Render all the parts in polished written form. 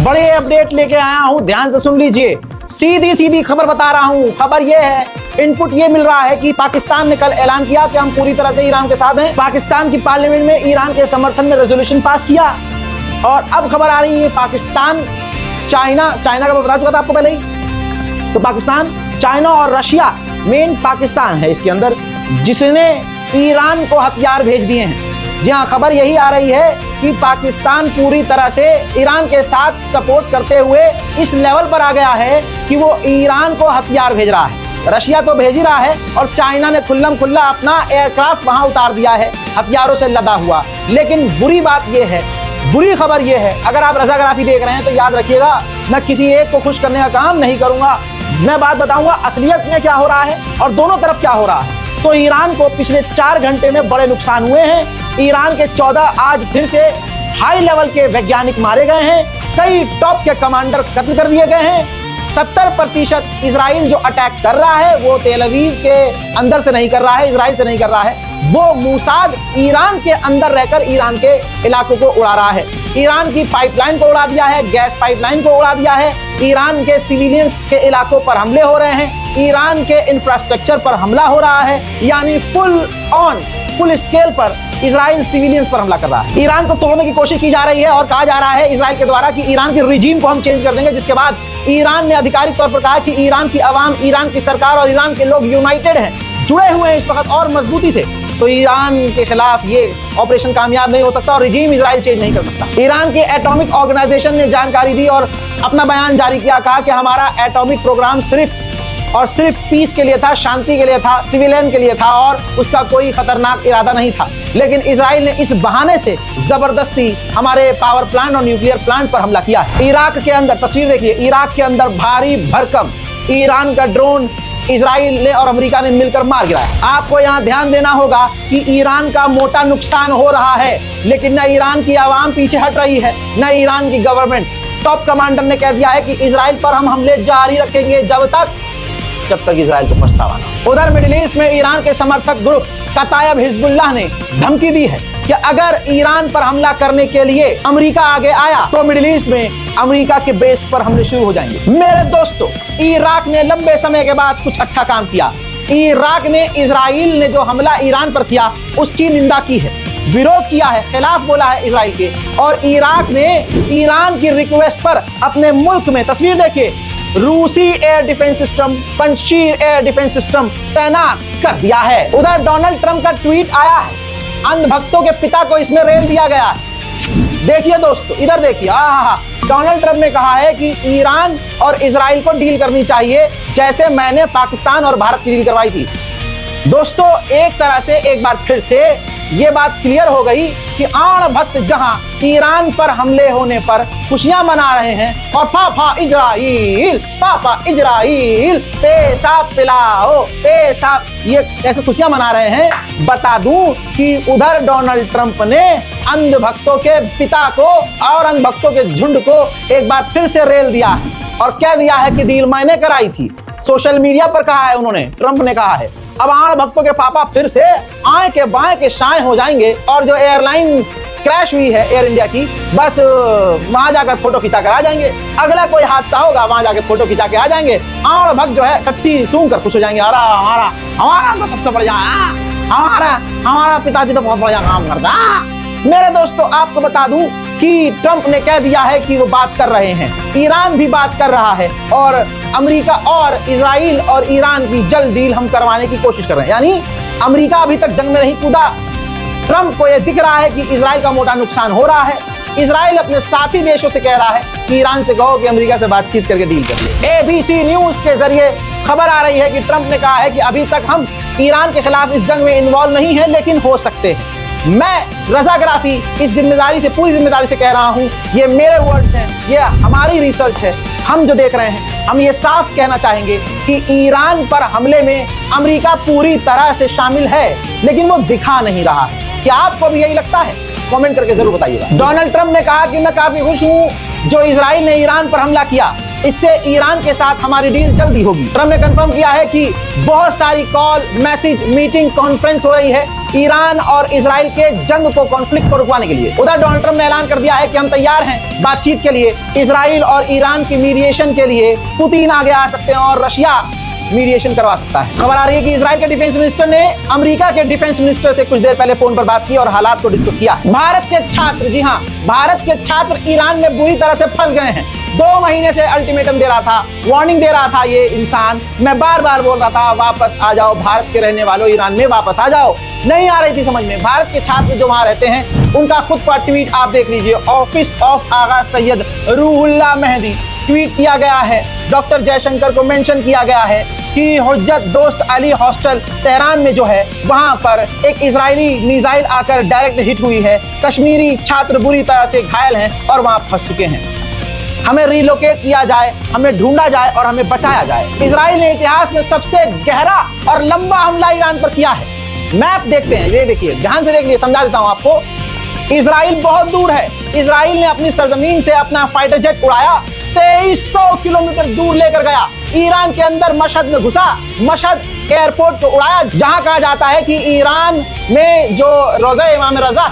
बड़े अपडेट लेके आया हूं, ध्यान से सुन लीजिए। सीधी सीधी खबर बता रहा हूं। खबर यह है, इनपुट ये मिल रहा है कि पाकिस्तान ने कल ऐलान किया कि हम पूरी तरह से ईरान के साथ हैं। पाकिस्तान की पार्लियामेंट में ईरान के समर्थन में रेजोल्यूशन पास किया। और अब खबर आ रही है पाकिस्तान, चाइना का बता चुका था आपको पहले ही। तो पाकिस्तान, चाइना और रशिया, मेन पाकिस्तान है इसके अंदर, जिसने ईरान को हथियार भेज दिए हैं। जी हाँ, खबर यही आ रही है कि पाकिस्तान पूरी तरह से ईरान के साथ सपोर्ट करते हुए इस लेवल पर आ गया है कि वो ईरान को हथियार भेज रहा है। रशिया तो भेज ही रहा है और चाइना ने खुल्लम खुल्ला अपना एयरक्राफ्ट वहां उतार दिया है हथियारों से लदा हुआ। लेकिन बुरी बात यह है, बुरी खबर यह है, अगर आप रजाग्राफी देख रहे हैं तो याद रखिएगा, मैं किसी एक को खुश करने का काम नहीं करूंगा। मैं बात बताऊंगा असलियत में क्या हो रहा है और दोनों तरफ क्या हो रहा है। तो ईरान को पिछले 4 घंटे में बड़े नुकसान हुए हैं। ईरान के 14 आज फिर से हाई लेवल के वैज्ञानिक मारे गए हैं। कई टॉप के कमांडर कत्ल कर दिए गए हैं। 70% इजराइल जो अटैक कर रहा है वो तेल अवीव के अंदर से नहीं कर रहा है, इजराइल से नहीं कर रहा है, वो मूसाद ईरान के अंदर रहकर ईरान के इलाकों को उड़ा रहा है। ईरान की पाइपलाइन को उड़ा दिया है, गैस पाइपलाइन को उड़ा दिया है। ईरान के सिविलियंस के इलाकों पर हमले हो रहे हैं। ईरान के इंफ्रास्ट्रक्चर पर हमला हो रहा है। यानी फुल स्केल पर इजराइल सिविलियंस पर हमला कर रहा है। ईरान को तोड़ने की कोशिश की जा रही है और कहा जा रहा है इजराइल के द्वारा कि ईरान के रिजीम को हम चेंज कर देंगे। जिसके बाद ईरान ने आधिकारिक तौर पर कहा कि ईरान की आवाम, ईरान की सरकार और ईरान के लोग यूनाइटेड हैं, जुड़े हुए हैं इस वक्त और मजबूती से। तो ईरान के खिलाफ ये ऑपरेशन कामयाब नहीं हो सकता और रिजीम इजराइल चेंज नहीं कर सकता। ईरान के एटॉमिक ऑर्गेनाइजेशन ने जानकारी दी और अपना बयान जारी किया, कहा कि हमारा एटॉमिक प्रोग्राम सिर्फ पीस के लिए था, शांति के लिए था, सिविलियन के लिए था और उसका कोई खतरनाक इरादा नहीं था। लेकिन इजराइल ने इस बहाने से जबरदस्ती हमारे पावर प्लांट और न्यूक्लियर प्लांट पर हमला किया है। इराक के अंदर तस्वीर देखिए, इराक के अंदर भारी भरकम ईरान का ड्रोन इजराइल ने और अमेरिका ने मिलकर मार गिराया। आपको यहाँ ध्यान देना होगा कि ईरान का मोटा नुकसान हो रहा है, लेकिन न ईरान की आवाम पीछे हट रही है, न ईरान की गवर्नमेंट। टॉप कमांडर ने कह दिया है कि इजराइल पर हम हमले जारी रखेंगे जब तक इजराइल को पछतावा ना। उधर मिडिल ईस्ट में ईरान के समर्थक ग्रुप कतायब हिजबुल्लाह ने धमकी दी है कि अगर ईरान पर हमला करने के लिए अमेरिका आगे आया तो मिडिल ईस्ट में अमेरिका के बेस पर हमले शुरू हो जाएंगे। मेरे दोस्तों, इराक ने लंबे समय के बाद कुछ अच्छा काम किया। इराक ने, इजराइल ने जो हमला ईरान पर किया उसकी निंदा की है, विरोध किया है, खिलाफ बोला है इजराइल के। और इराक ने ईरान की रिक्वेस्ट पर अपने मुल्क में, तस्वीर देखिए, रूसी air defence system, Panjshir air defence system तैनात कर दिया है। उधर डोनाल्ड ट्रंप का ट्वीट आया है, अंधभक्तों के पिता को इसमें रेल दिया गया है। देखिए दोस्तों, इधर देखिए, डोनाल्ड ट्रंप ने कहा है कि ईरान और इजराइल को डील करनी चाहिए जैसे मैंने पाकिस्तान और भारत की डील करवाई थी। दोस्तों, एक तरह से एक बार फिर से ये बात क्लियर हो गई कि आण भक्त जहां ईरान पर हमले होने पर खुशियां मना रहे हैं और पापा इजराइल पेशाब पिलाओ, पेशाब, ये ऐसे खुशियां मना रहे हैं। बता दूं कि उधर डोनाल्ड ट्रंप ने अंधभक्तों के पिता को और अंधभक्तों के झुंड को एक बार फिर से रेल दिया है और कह दिया है कि डील मैंने कराई थी। सोशल मीडिया पर कहा है उन्होंने, ट्रंप ने कहा है। अब आण भक्तों के पापा फिर से आए के बाएं के शाएं हो जाएंगे और जो एयरलाइन क्रैश हुई है एयर इंडिया की, बस वहां जाकर फोटो खिंचा कर आ जाएंगे। अगला कोई हादसा होगा वहां जाकर फोटो खिंचा के आ जाएंगे। आण भक्त जो है टट्टी सूंघ कर खुश हो जाएंगे, अरे हमारा तो सबसे बढ़िया, हमारा पिताजी तो बहुत बढ़िया काम करता। मेरे दोस्तों, आपको बता दूं कि ट्रंप ने कह दिया है कि वो बात कर रहे हैं, ईरान भी बात कर रहा है और अमेरिका और इजराइल और ईरान की जल्द डील हम करवाने की कोशिश कर रहे हैं। यानी अमेरिका अभी तक जंग में नहीं कूदा। ट्रंप को यह दिख रहा है कि इजराइल का मोटा नुकसान हो रहा है। इजराइल अपने साथी देशों से कह रहा है कि ईरान से कहो कि अमेरिका से बातचीत करके डील कर ले। एबीसी न्यूज के जरिए खबर आ रही है कि ट्रंप ने कहा है कि अभी तक हम ईरान के खिलाफ इस जंग में इन्वॉल्व नहीं है, लेकिन हो सकते हैं। मैं रजाग्राफी इस जिम्मेदारी से, पूरी जिम्मेदारी से कह रहा हूं, ये मेरे वर्ड्स हैं, ये हमारी रिसर्च है। हम जो देख रहे हैं, हम ये साफ कहना चाहेंगे कि ईरान पर हमले में अमेरिका पूरी तरह से शामिल है, लेकिन वो दिखा नहीं रहा है। क्या आपको भी यही लगता है? कमेंट करके जरूर बताइएगा। डोनाल्ड ट्रंप ने कहा कि मैं काफी खुश हूं जो इजराइल ने ईरान पर हमला किया। इससे ईरान के साथ हमारी डील जल्दी होगी। ट्रंप ने कंफर्म किया है कि बहुत सारी कॉल, मैसेज, मीटिंग, कॉन्फ्रेंस हो रही है ईरान और इजराइल के जंग को, कॉन्फ्लिक्ट को रुकवाने के लिए। उधर डोनाल्ड ट्रंप ने ऐलान कर दिया है कि हम तैयार हैं बातचीत के लिए। इजराइल और ईरान की मीडिएशन के लिए पुतिन आगे आ सकते हैं और रशिया मीडिएशन करवा सकता है। खबर आ रही है कि इजराइल के डिफेंस मिनिस्टर ने अमेरिका के डिफेंस मिनिस्टर से कुछ देर पहले फोन पर बात की और हालात को डिस्कस किया। भारत के छात्र, जी हां, भारत के छात्र ईरान में बुरी तरह से फंस गए हैं। 2 महीने से अल्टीमेटम दे रहा था, वार्निंग दे रहा था ये इंसान। मैं बार बार बोल रहा था वापस आ जाओ, भारत के रहने वालों ईरान में वापस आ जाओ। नहीं आ रही थी समझ में। भारत के छात्र जो वहां रहते हैं उनका खुद का ट्वीट आप देख लीजिए। Office of Agha Syed Ruhullah Mehdi tweet किया गया है। डॉक्टर जयशंकर को मेंशन किया गया है कि हुज्जत दोस्त अली हॉस्टल तेहरान में जो है वहां पर एक इजरायली मिसाइल आकर डायरेक्ट हिट हुई है। कश्मीरी छात्र बुरी तरह से घायल हैं और वहां फंस चुके हैं। हमें रिलोकेट किया जाए, हमें ढूंढा जाए और हमें बचाया जाए। इजराइल ने इतिहास में सबसे गहरा और लंबा हमला ईरान पर किया है। मैप देखते हैं, ये देखिए, ध्यान से देख लीजिए, समझा देता हूं आपको। इजराइल बहुत दूर है। इजराइल ने अपनी सरजमीन से अपना फाइटर जेट उड़ाया, 2300 किलोमीटर दूर लेकर गया, ईरान के अंदर मशहद में घुसा, मशहद एयरपोर्ट को उड़ाया, जहां कहा जाता है कि ईरान में जो रोज़ा इमाम रज़ा,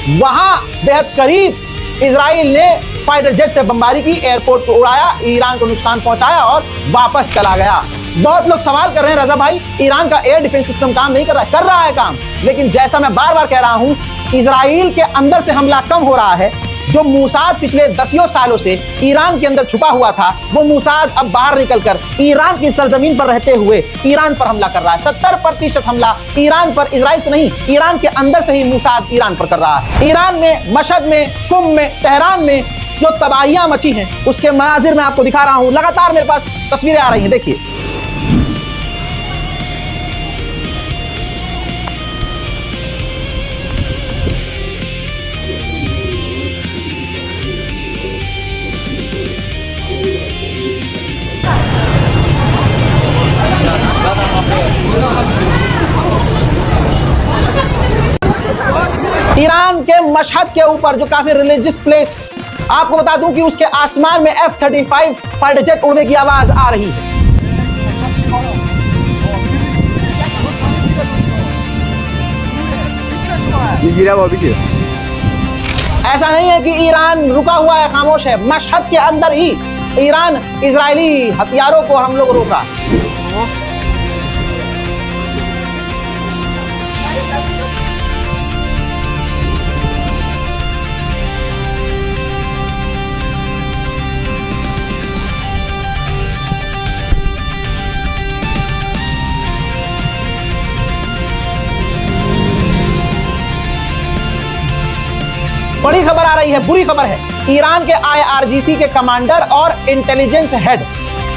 वहां बेहद करीब इजराइल ने फाइटर जेट से बमबारी की, एयरपोर्ट को उड़ाया, ईरान को नुकसान पहुंचाया और वापस चला गया। बहुत लोग सवाल कर रहे हैं, रजा भाई ईरान का एयर डिफेंस सिस्टम काम नहीं कर रहा है काम। लेकिन जैसा मैं बार बार कह रहा हूं, इजराइल के अंदर से हमला कम हो रहा है। जो मूसाद पिछले 10 सालों से ईरान के अंदर छुपा हुआ था, वो मूसाद अब बाहर निकलकर ईरान की सरजमीन पर रहते हुए ईरान पर हमला कर रहा है। 70% हमला ईरान पर, इजराइल से नहीं, ईरान के अंदर से ही मूसाद ईरान पर कर रहा है। ईरान में, मशहद में, कुम में, तेहरान में जो तबाहियां मची हैं, उसके मनाजिर मैं आपको दिखा रहा हूं। लगातार मेरे पास तस्वीरें आ रही हैं, देखिए। ईरान के मशहद के ऊपर जो काफी रिलीजियस प्लेस, आपको बता दूं कि उसके आसमान में F-35 फाइटर जेट उड़ने की आवाज आ रही है। ऐसा नहीं है कि ईरान रुका हुआ है, खामोश है। मशहद के अंदर ही ईरान इजरायली हथियारों को हम लोग रोक रहा है। बड़ी खबर आ रही है, बुरी खबर है। ईरान के IRGC के कमांडर और इंटेलिजेंस हेड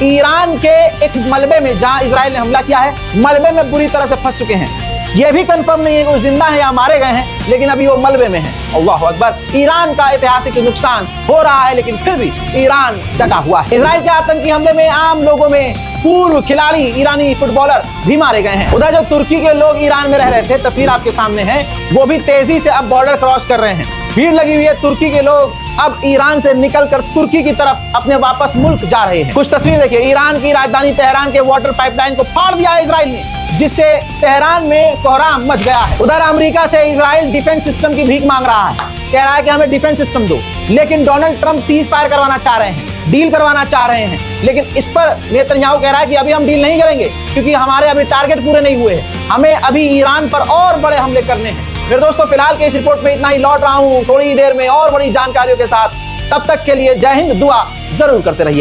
ईरान के एक मलबे में, जहां इजराइल ने हमला किया है, मलबे में बुरी तरह से फंस चुके हैं। यह भी कंफर्म नहीं है कि वो जिंदा है या मारे गए हैं, लेकिन अभी वो मलबे में है। अल्लाहु अकबर। ईरान का ऐतिहासिक नुकसान हो रहा है, लेकिन फिर भी ईरान डटा हुआ है। इजराइल के आतंकी हमले में आम लोगों में पूर्व खिलाड़ी ईरानी फुटबॉलर भी मारे गए हैं। उधर जो तुर्की के लोग ईरान में रह रहे थे, तस्वीर आपके सामने है, वो भी तेजी से अब बॉर्डर क्रॉस कर रहे हैं। भीड़ लगी हुई है। तुर्की के लोग अब ईरान से निकलकर तुर्की की तरफ अपने वापस मुल्क जा रहे हैं। कुछ तस्वीर देखिए। ईरान की राजधानी तेहरान के वाटर पाइपलाइन को फाड़ दिया है इजराइल ने, जिससे तेहरान में कोहराम मच गया है। उधर अमेरिका से इजराइल डिफेंस सिस्टम की भीख मांग रहा है, कह रहा है कि हमें डिफेंस सिस्टम दो। लेकिन डोनाल्ड ट्रंप सीज फायर करवाना चाह रहे हैं, डील करवाना चाह रहे हैं। लेकिन इस पर नेतन्याहू कह रहा है कि अभी हम डील नहीं करेंगे, क्योंकि हमारे अभी टारगेट पूरे नहीं हुए हैं, हमें अभी ईरान पर और बड़े हमले करने हैं। फिर दोस्तों, फिलहाल के इस रिपोर्ट में इतना ही। लौट रहा हूं थोड़ी देर में और बड़ी जानकारियों के साथ। तब तक के लिए जय हिंद, दुआ जरूर करते रहिए।